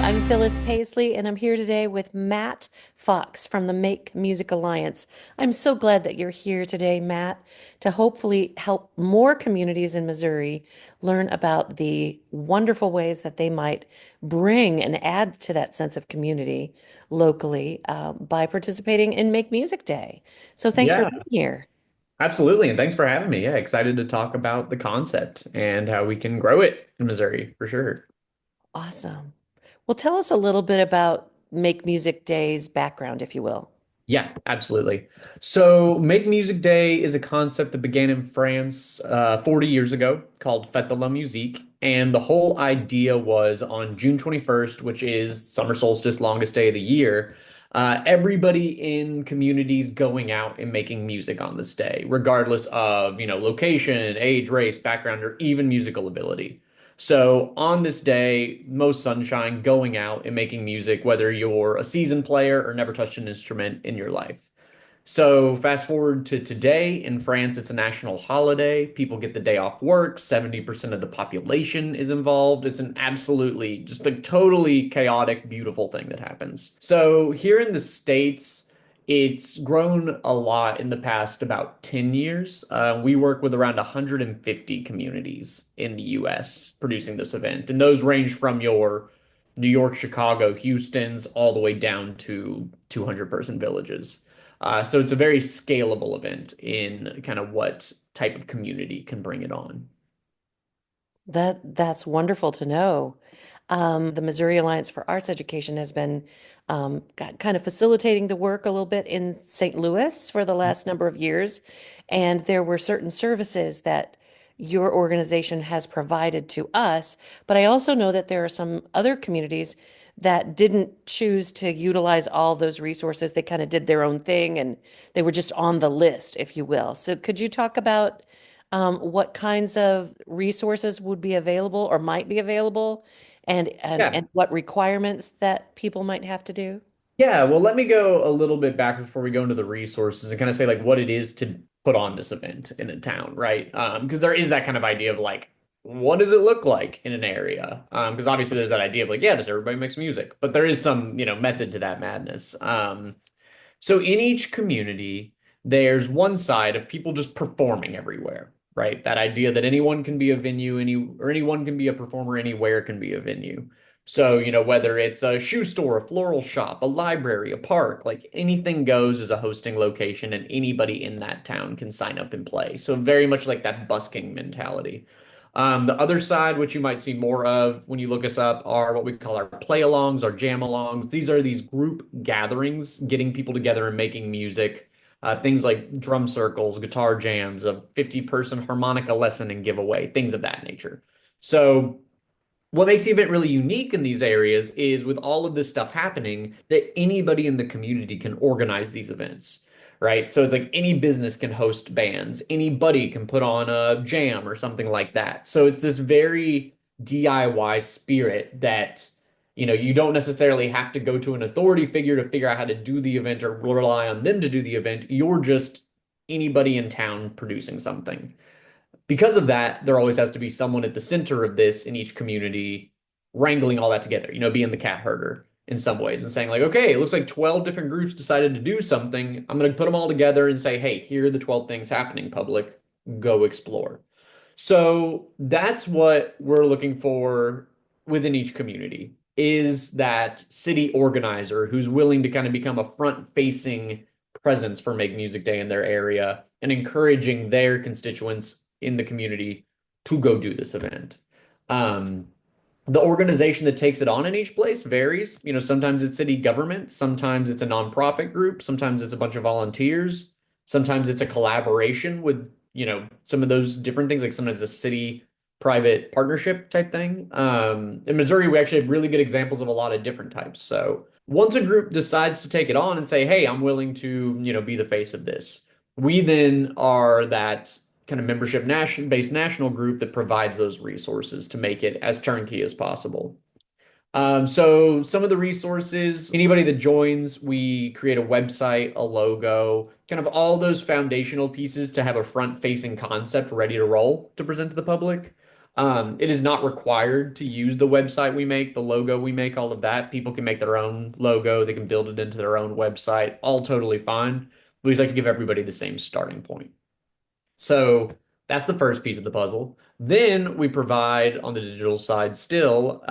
I'm Phyllis Paisley, and I'm here today with Matt Fox from the Make Music Alliance. I'm so glad that you're here today, Matt, to hopefully help more communities in Missouri learn about the wonderful ways that they might bring and add to that sense of community locally by participating in Make Music Day. So thanks for Yeah, being here. absolutely. And thanks for having me. Yeah, excited to talk about the concept and how we can grow it in Missouri for sure. Awesome. Well, tell us a little bit about Make Music Day's background, if you will. Yeah, absolutely. So, Make Music Day is a concept that began in France 40 years ago called Fête de la Musique. And the whole idea was on June 21st, which is summer solstice, longest day of the year, everybody in communities going out and making music on this day, regardless of, location, age, race, background, or even musical ability. So on this day, most sunshine, going out and making music, whether you're a seasoned player or never touched an instrument in your life. So fast forward to today in France, it's a national holiday. People get the day off work. 70% of the population is involved. It's an absolutely just a totally chaotic, beautiful thing that happens. So here in the States, it's grown a lot in the past about 10 years. We work with around 150 communities in the US producing this event. And those range from your New York, Chicago, Houston's, all the way down to 200-person villages. So it's a very scalable event in kind of what type of community can bring it on. That's wonderful to know. The Missouri Alliance for Arts Education has been kind of facilitating the work a little bit in St. Louis for the last number of years, and there were certain services that your organization has provided to us. But I also know that there are some other communities that didn't choose to utilize all those resources. They kind of did their own thing, and they were just on the list, if you will. So could you talk about what kinds of resources would be available or might be available and, and Yeah. and what requirements that people might have to do? Yeah, well, let me go a little bit back before we go into the resources and kind of say like what it is to put on this event in a town, right? Because there is that kind of idea of like, what does it look like in an area? Because obviously there's that idea of like, yeah, does everybody makes music? But there is some, method to that madness. So in each community, there's one side of people just performing everywhere, right? That idea that anyone can be a venue, anyone can be a performer, anywhere can be a venue. So, whether it's a shoe store, a floral shop, a library, a park, like anything goes as a hosting location, and anybody in that town can sign up and play. So very much like that busking mentality. The other side, which you might see more of when you look us up, are what we call our play-alongs, our jam-alongs. These are these group gatherings, getting people together and making music. Things like drum circles, guitar jams, a 50-person harmonica lesson and giveaway, things of that nature. So what makes the event really unique in these areas is with all of this stuff happening, that anybody in the community can organize these events, right? So it's like any business can host bands, anybody can put on a jam or something like that. So it's this very DIY spirit that, you don't necessarily have to go to an authority figure to figure out how to do the event or rely on them to do the event. You're just anybody in town producing something. Because of that, there always has to be someone at the center of this in each community wrangling all that together, being the cat herder in some ways and saying, like, okay, it looks like 12 different groups decided to do something. I'm going to put them all together and say, hey, here are the 12 things happening, public. Go explore. So that's what we're looking for within each community is that city organizer who's willing to kind of become a front-facing presence for Make Music Day in their area and encouraging their constituents in the community to go do this event. Um, the organization that takes it on in each place varies. Sometimes it's city government, sometimes it's a nonprofit group, sometimes it's a bunch of volunteers, sometimes it's a collaboration with, some of those different things, like sometimes a city private partnership type thing. In Missouri, we actually have really good examples of a lot of different types. So once a group decides to take it on and say, hey, I'm willing to, be the face of this, we then are that kind of membership nation based national group that provides those resources to make it as turnkey as possible. So some of the resources, anybody that joins, we create a website, a logo, kind of all those foundational pieces to have a front-facing concept ready to roll to present to the public. It is not required to use the website we make, the logo we make, all of that. People can make their own logo, they can build it into their own website, all totally fine. We just like to give everybody the same starting point. So that's the first piece of the puzzle. Then we provide on the digital side still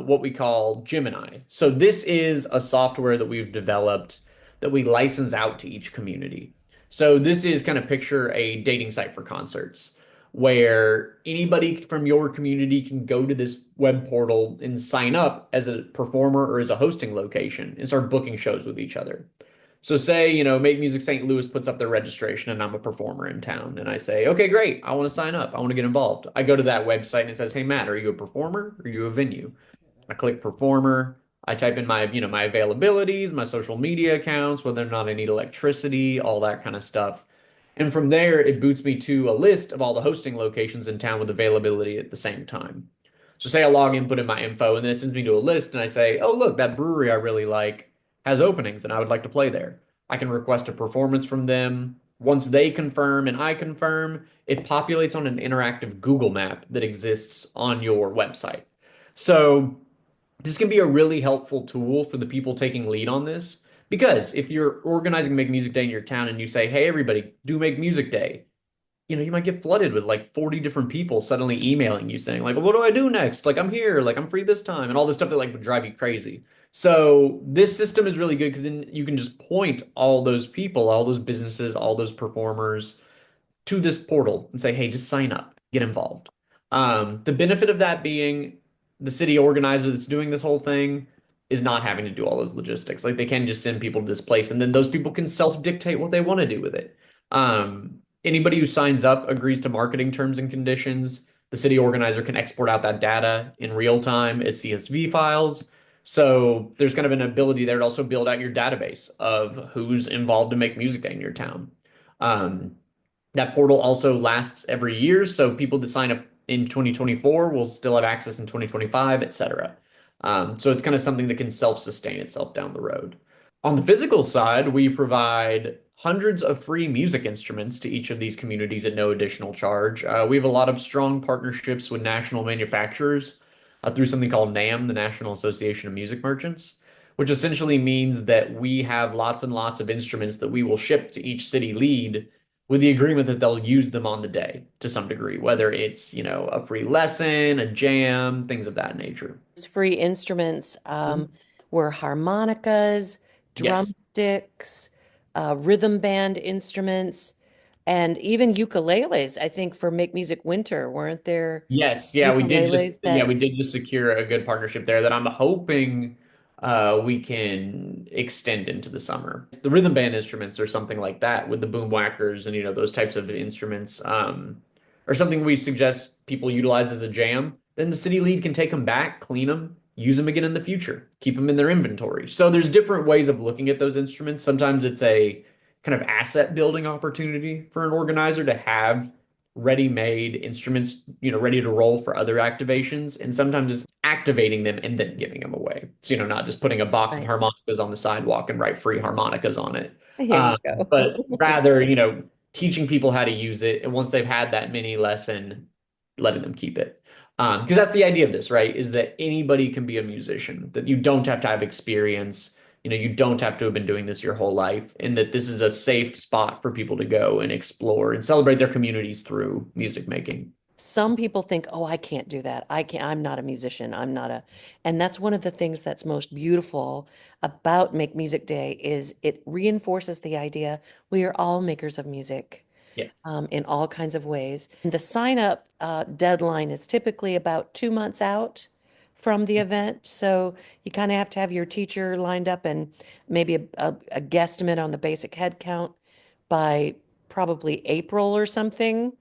what we call Gemini. So this is a software that we've developed that we license out to each community. So this is kind of picture a dating site for concerts where anybody from your community can go to this web portal and sign up as a performer or as a hosting location and start booking shows with each other. So say, Make Music St. Louis puts up their registration and I'm a performer in town and I say, okay, great. I want to sign up. I want to get involved. I go to that website and it says, hey, Matt, are you a performer? Or are you a venue? I click performer. I type in my availabilities, my social media accounts, whether or not I need electricity, all that kind of stuff. And from there, it boots me to a list of all the hosting locations in town with availability at the same time. So say I log in, put in my info, and then it sends me to a list, and I say, oh, look, that brewery I really like has openings, and I would like to play there. I can request a performance from them. Once they confirm and I confirm, it populates on an interactive Google map that exists on your website. So this can be a really helpful tool for the people taking lead on this. Because if you're organizing Make Music Day in your town and you say, hey, everybody, do Make Music Day, you might get flooded with like 40 different people suddenly emailing you saying, like, what do I do next? Like, I'm here, like, I'm free this time, and all this stuff that like would drive you crazy. So this system is really good because then you can just point all those people, all those businesses, all those performers to this portal and say, hey, just sign up, get involved. The benefit of that being the city organizer that's doing this whole thing is not having to do all those logistics. Like they can just send people to this place and then those people can self-dictate what they want to do with it. Anybody who signs up agrees to marketing terms and conditions. The city organizer can export out that data in real time as CSV files. So there's kind of an ability there to also build out your database of who's involved to make music day in your town. Um, that portal also lasts every year, so people that sign up in 2024 will still have access in 2025, etc. So it's kind of something that can self-sustain itself down the road. On the physical side, we provide hundreds of free music instruments to each of these communities at no additional charge. We have a lot of strong partnerships with national manufacturers through something called NAM, the National Association of Music Merchants, which essentially means that we have lots and lots of instruments that we will ship to each city lead with the agreement that they'll use them on the day to some degree, whether it's, a free lesson, a jam, things of that nature. Free instruments Mhm. were harmonicas, Yes. drumsticks, rhythm band instruments, and even ukuleles. I think for Make Music Winter, weren't there Yes, yeah, ukuleles that we did just secure a good partnership there that I'm hoping we can extend into the summer. The rhythm band instruments or something like that with the boom whackers and those types of instruments are something we suggest people utilize as a jam. Then the city lead can take them back, clean them, use them again in the future, keep them in their inventory. So there's different ways of looking at those instruments. Sometimes it's a kind of asset building opportunity for an organizer to have ready-made instruments, ready to roll for other activations. And sometimes it's activating them and then giving them away. So, not just putting a box of right. harmonicas on the sidewalk and write free harmonicas on it. Here Um, you go. but rather, teaching people how to use it. And once they've had that mini lesson, letting them keep it. Because that's the idea of this, right? Is that anybody can be a musician, that you don't have to have experience. You don't have to have been doing this your whole life, and that this is a safe spot for people to go and explore and celebrate their communities through music making. Some people think, oh, I can't do that. I can't, I'm not a musician. And that's one of the things that's most beautiful about Make Music Day is it reinforces the idea we are all makers of music. Yeah. In all kinds of ways. The sign up deadline is typically about 2 months out from the event. So you kind of have to have your teacher lined up and maybe a guesstimate on the basic head count by probably April or something.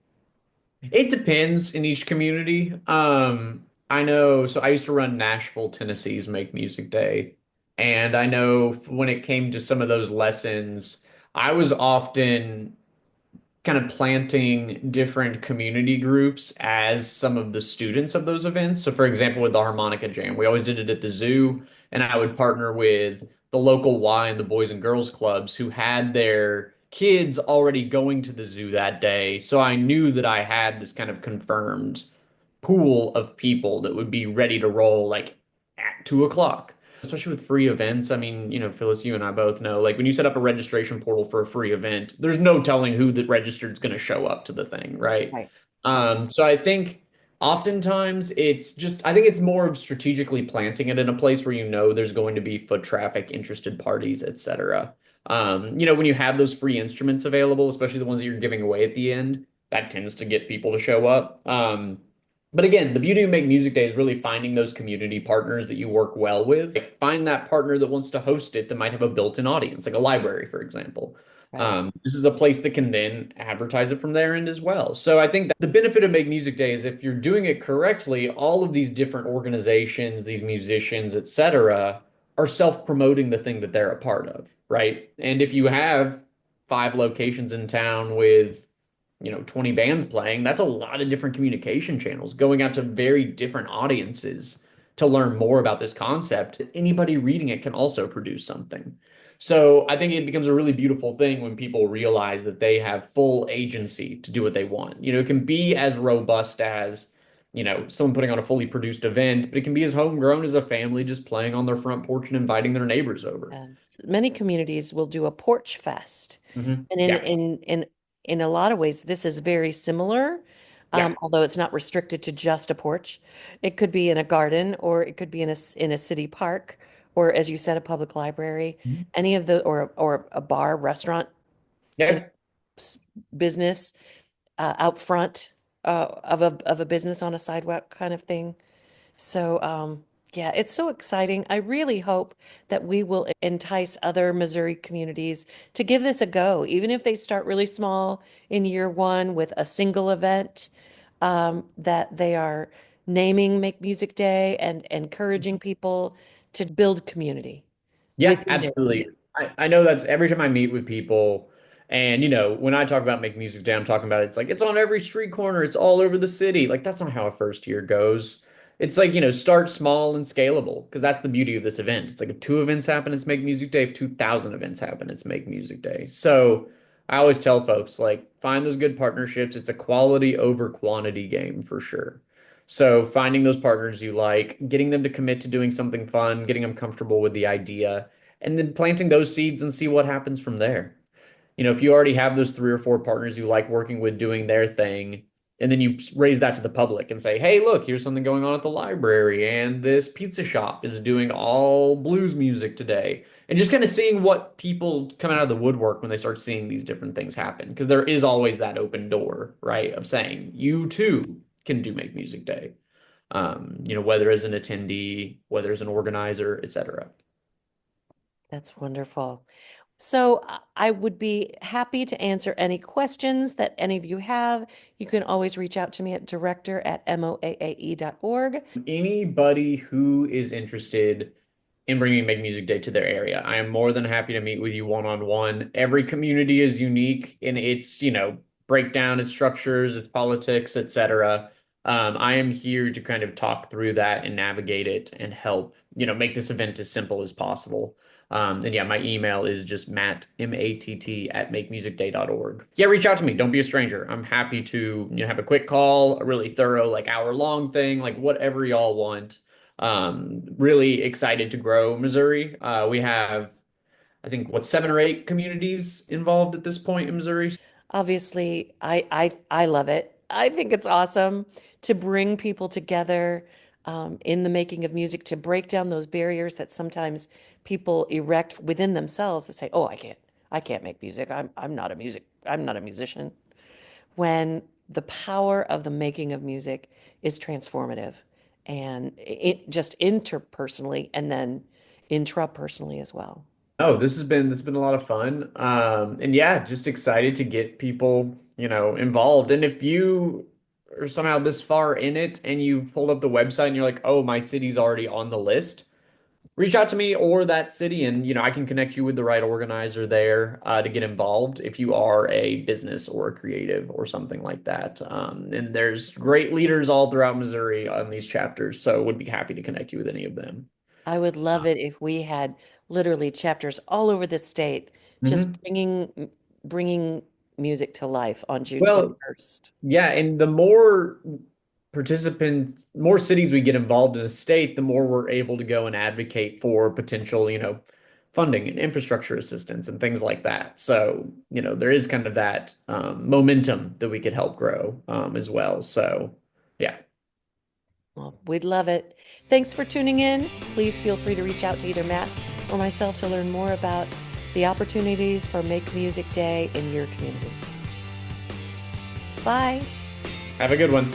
It depends in each community. I know, so I used to run Nashville, Tennessee's Make Music Day. And I know when it came to some of those lessons, I was often kind of planting different community groups as some of the students of those events. So, for example, with the harmonica jam, we always did it at the zoo, and I would partner with the local Y and the Boys and Girls Clubs who had their kids already going to the zoo that day. So I knew that I had this kind of confirmed pool of people that would be ready to roll like at 2 o'clock. Especially with free events. I mean, Phyllis, you and I both know, like when you set up a registration portal for a free event, there's no telling who that registered is going to show up to the thing, right? Right. So I think oftentimes I think it's more of strategically planting it in a place where there's going to be foot traffic, interested parties, etc. When you have those free instruments available, especially the ones that you're giving away at the end, that tends to get people to show up. But again, the beauty of Make Music Day is really finding those community partners that you work well with. Like, find that partner that wants to host it that might have a built-in audience, like a library, for example. Right. This is a place that can then advertise it from their end as well. So I think that the benefit of Make Music Day is if you're doing it correctly, all of these different organizations, these musicians, etc., are self-promoting the thing that they're a part of, right? And if you have 5 locations in town with 20 bands playing, that's a lot of different communication channels going out to very different audiences to learn more about this concept. Anybody reading it can also produce something. So I think it becomes a really beautiful thing when people realize that they have full agency to do what they want. It can be as robust as, someone putting on a fully produced event, but it can be as homegrown as a family just playing on their front porch and inviting their neighbors over. Many communities will do a porch fest. And Yeah. in a lot of ways, this is very similar, Yeah. although it's not restricted to just a porch. It could be in a garden, or it could be in a city park, or as you said, a public library, Mhm. any of the or a bar, restaurant, you know, Yeah. business out front of a business on a sidewalk kind of thing. So, yeah, it's so exciting. I really hope that we will entice other Missouri communities to give this a go, even if they start really small in year one with a single event, that they are naming Make Music Day and encouraging people to build community Yeah, within their absolutely. community. I know that's every time I meet with people, and when I talk about Make Music Day, I'm talking about it's like it's on every street corner, it's all over the city. Like that's not how a first year goes. It's like, start small and scalable because that's the beauty of this event. It's like if 2 events happen, it's Make Music Day. If 2,000 events happen, it's Make Music Day. So I always tell folks like find those good partnerships. It's a quality over quantity game for sure. So finding those partners you like, getting them to commit to doing something fun, getting them comfortable with the idea, and then planting those seeds and see what happens from there. If you already have those 3 or 4 partners you like working with doing their thing, and then you raise that to the public and say, hey, look, here's something going on at the library, and this pizza shop is doing all blues music today. And just kind of seeing what people come out of the woodwork when they start seeing these different things happen. Because there is always that open door, right? Of saying, you too can do Make Music Day. Whether as an attendee, whether as an organizer, etc. That's wonderful. So I would be happy to answer any questions that any of you have. You can always reach out to me at director@moaae.org. Anybody who is interested in bringing Make Music Day to their area, I am more than happy to meet with you one-on-one. Every community is unique in its, breakdown, its structures, its politics, etc. I am here to kind of talk through that and navigate it and help, make this event as simple as possible. And yeah, my email is just Matt, Matt, at makemusicday.org. Yeah, reach out to me. Don't be a stranger. I'm happy to, have a quick call, a really thorough, like hour-long thing, like whatever y'all want. Really excited to grow Missouri. We have, I think, 7 or 8 communities involved at this point in Missouri. Obviously, I love it. I think it's awesome to bring people together in the making of music, to break down those barriers that sometimes people erect within themselves that say, "Oh, I can't make music. I'm not a musician." When the power of the making of music is transformative, and it just interpersonally and then intrapersonally as well. Oh, this has been a lot of fun. And yeah, just excited to get people, involved. And if you are somehow this far in it and you've pulled up the website and you're like, oh, my city's already on the list, reach out to me or that city, and I can connect you with the right organizer there to get involved if you are a business or a creative or something like that. And there's great leaders all throughout Missouri on these chapters, so would be happy to connect you with any of them. I would love it if we had literally chapters all over the state just Mhm. bringing music to life on June Well, 21st. yeah, and the more more cities we get involved in a state, the more we're able to go and advocate for potential, funding and infrastructure assistance and things like that. So, there is kind of that momentum that we could help grow as well. So, yeah. Well, we'd love it. Thanks for tuning in. Please feel free to reach out to either Matt or myself to learn more about the opportunities for Make Music Day in your community. Bye. Have a good one.